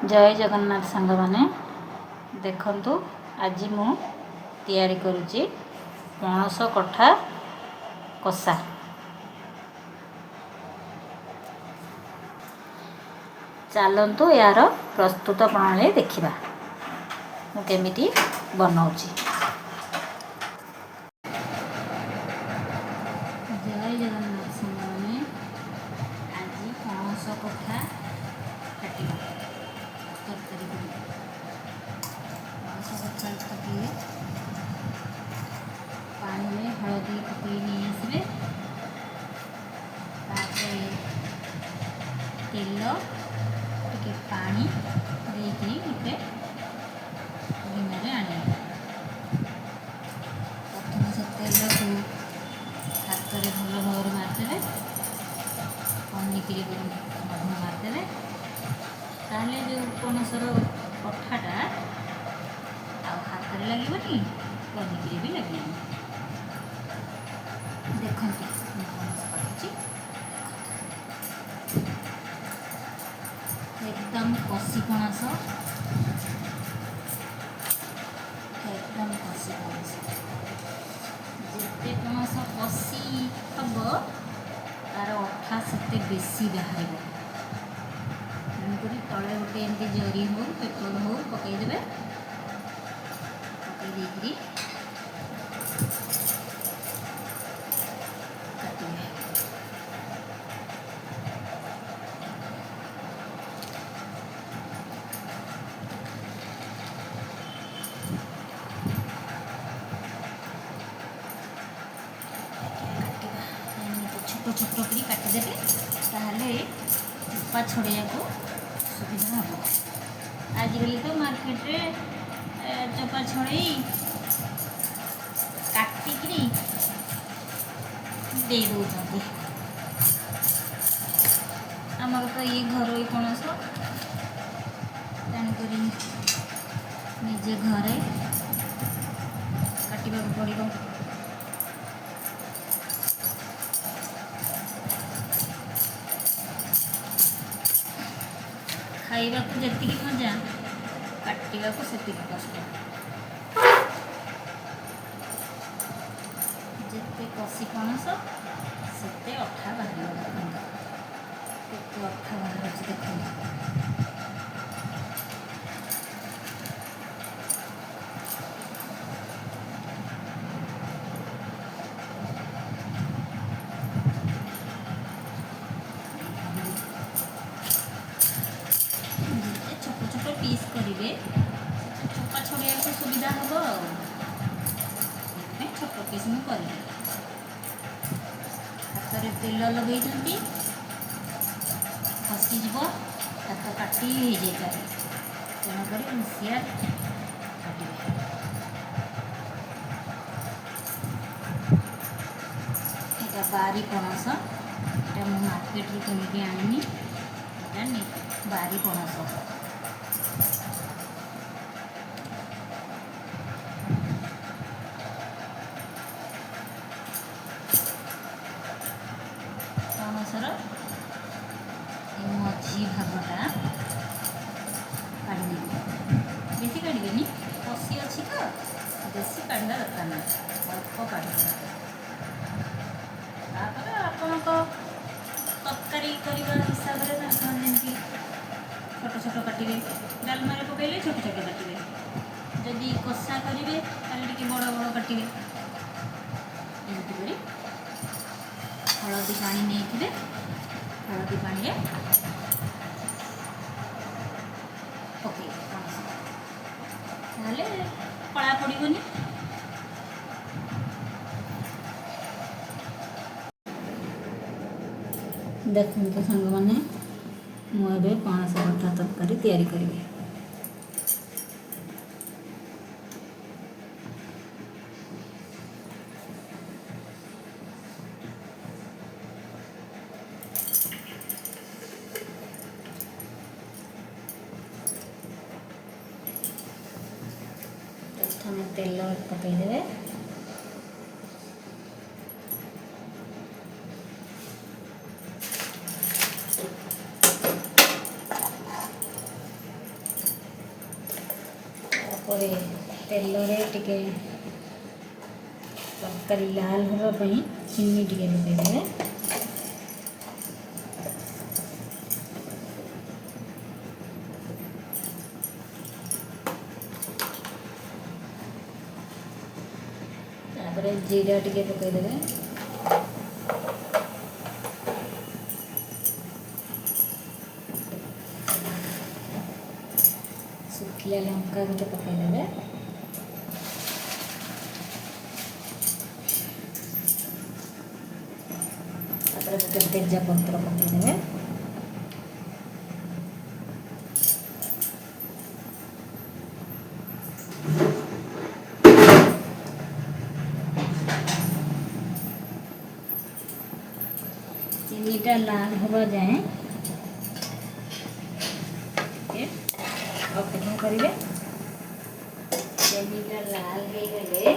जय जगन्नाथ सांग माने देखंतु आज मु तैयारी करुची पणस कठा कषा। चलतु यार प्रस्तुत प्रणाली देखिबा मु केमिति बनाउची। जय जगन्नाथ सांग माने आज पणस कठा काटिबा तरकारी पणस कठा काटिले पानी में हलदी पकई नहीं आसबे तेल टिके पानी देकी गोटे गिनारे आने प्रथम से तेल को हाथ में भल भाव मारिदे पनिकी मारिदे ताहले जो पणसर कठाटा हाथ में लगे पनिकी भी लगे। देखते एकदम कषि पणस एकदम कषि पणस जिते पणस कषि हम तार अठा से बेसी बाहर तेणुक तले गोटे एमती जरी हो पेपर हो पकईदे पकईदे छोट छोट कर काटिदेवे ताहले चोपा छड़िया को सुविधा हम। आजिकल तो मार्केट रे चोपा छड़े काटिकी दे दौरान आमर तो ये घर पणस तेणुक निजे घरे काटवा पड़ो। खाइबा को जी मजा काटा को से कष्ट जिते कषि पणस से अठा बाहर देखते अठा बाहर देख पीस करेंगे चोपा छड़िया को सुविधा हम छोट पीस मुझे कर हाथ में तेल लगे खसीज हाथ काटी हो जाए तेणुक होशियार काटे यहाँ बारी पणस यहाँ मुझे मार्केट किनिकी आनी बारी पणस पणसर मझी भागटा काढ़ी बेसी काढ़े कषि अच्छी तो बेसी काढ़ा दरकार ना अल्प काढ़ आपण तरकारी करने हिसाब से जमी छोट छोट काटे डालमा पकड़े छोट छोट काटे जदि कषा करेंगे टे बड़ बड़ काटे एमती हलदी पानी नहीं हलदी पानी पकड़े कला पड़ोनी। देखते सांग मैंने मुझे पणस कठा तरकारी तैयारी करी। प्रथम तेल पकईदे तेल टिके तरकारी लाल हाँपाई चीनी टिके पकईदे। तापर जीरा टिके पकईदे। सुखिला लंका गोटे पकईदे। गोटे तेजपत्र पकईदे। चीनीटा लाल हवा जाए अपेक्षा करेंगे। चीनीटा लाल हो गले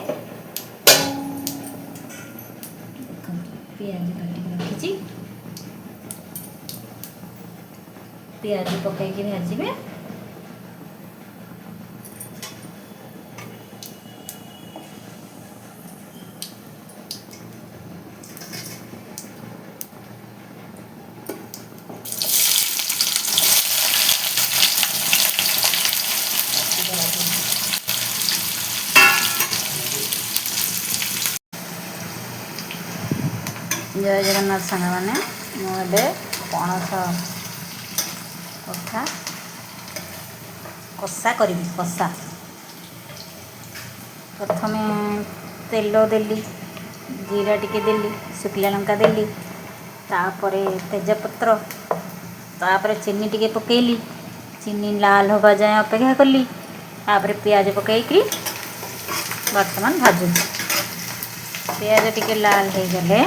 पियाज काटिक रखी पियाज पकईकि भाजबे। जय जगन्नाथ सांग मैंने मुझे पणस कथा कषा करी कषा प्रथम तेल देली जीरा टिके देली सुखिला लंका देली तापर तेजपत्र तापर चीनी टिके पकेली चीनी लाल होगा जाए अपेक्षा कली तापर पियाज पकईकरी बर्तमान भाजू पियाज टिके लाल हो गले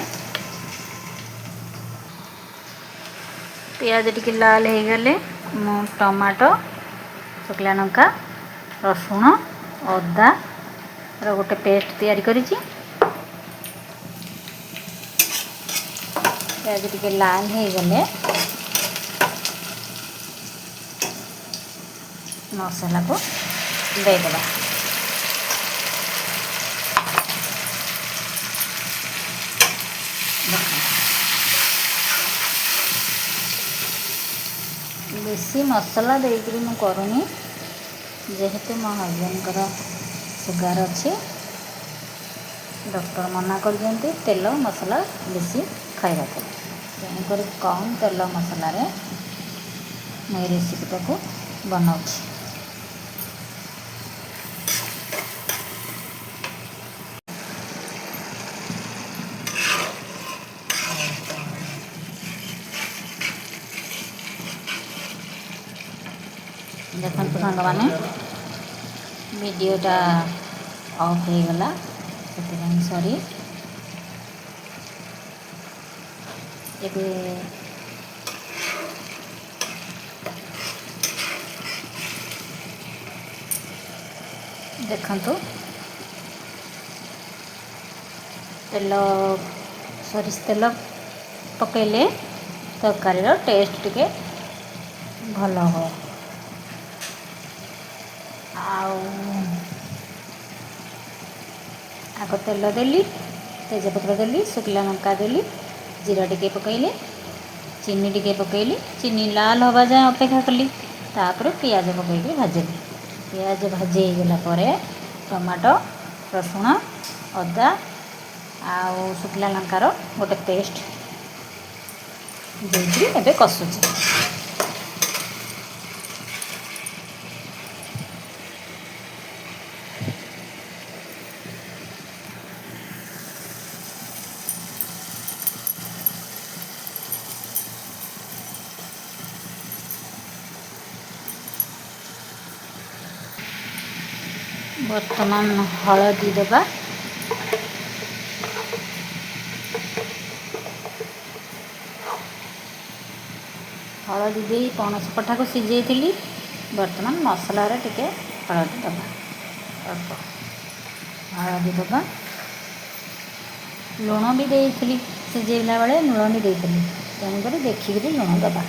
पियाज टिके लाल हो गले टमाटो सुखिला लंका रसुण अदा गोटे पेस्ट तैयारी करिछि। पियाज टिके लाल हो गले मसला को देदेबा। बेसी मसला देकरी मु करूनी जेहेतु मो हजबैंड सुगार अच्छी डॉक्टर मना कर दियंती तेल मसला बेसी खाइबा को तेणुकर कम तेल मसला रे मैं रेसिपीटा को बनाऊँ। देखो सांग मैंने वीडियोटा ऑफ हो गला से सॉरी। एबे देखंतु तेल सोरिष तेल पकेले तरकारी टेस्ट टिके भल हो। आग तेल देली तेजपत्र देली सुखिला लंका देली जीरा टिके पकईली चीनी टिके पकईली चीनी लाल हवा जाए अपेक्षा कली तापर पियाज पकईकि भाजिली पियाज भाजी गला परे टमाटो रसुण अदा आउ सुखिला लंकार गोटे पेस्ट देकी एबे कषुची। बर्तमान हलदी देबा हलदी दे पणस कठा को सिझेइथिली बर्तमान मसला रे टिके हलदी देबा अल्प हलदी देबा लुण भी देइथिली सिझेइला बेले लुण भी देइथिली तेणुकर देखिकी लुण देबा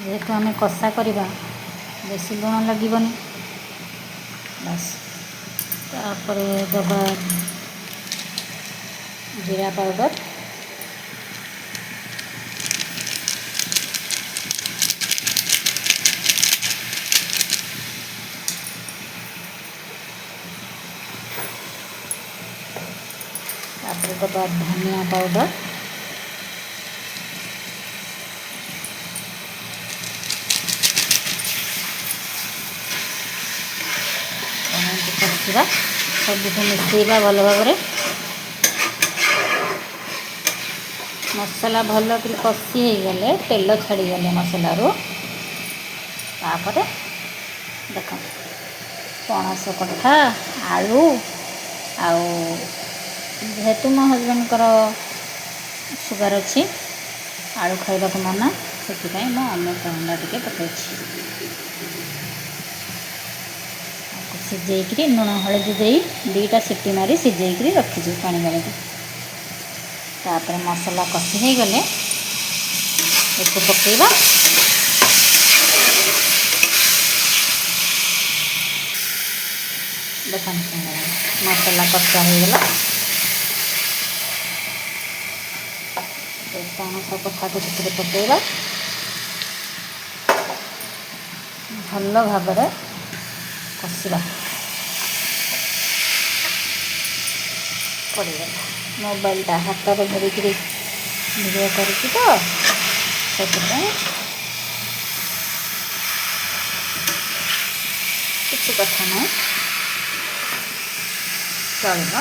जेहेतु आम कषा करवा बेसी लुण लगभग। बस तापर दबा जीरा पाउडर, तापर दबा धनिया पाउडर, सब मिसेबा भल भाव। मसला भल कि कषि हो गले तेल छाड़गले मसलू तापर देख पणस कठा आलू जेहेतु मो हजबैंड सुगर अच्छी आलू खाइबा को मना से मो अमृतभंडा टे पकई सिझे लुण हलदी दे 2टा सीटी मारी सिझे रखी पानी गाड़ी तापर मसला कषि हो गले इसको पकेबा। देखो मसला कषा हो गला पणस कथा को पकेबा भल भाव कषा पड़ेगा। मोबाइलटा हाथ में धरिक वीडियो कर किसी कथा ना चलो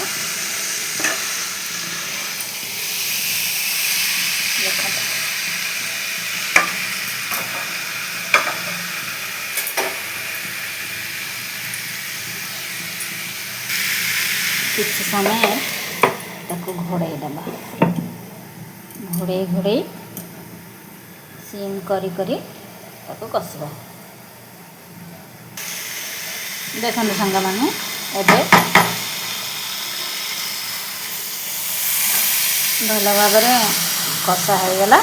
किसी समय ताको घोड़े दबा घोड़े घोड़े सीम करी करी ताको कषा। देखो सांग मैंने एबे भल भाव कषा हो गला।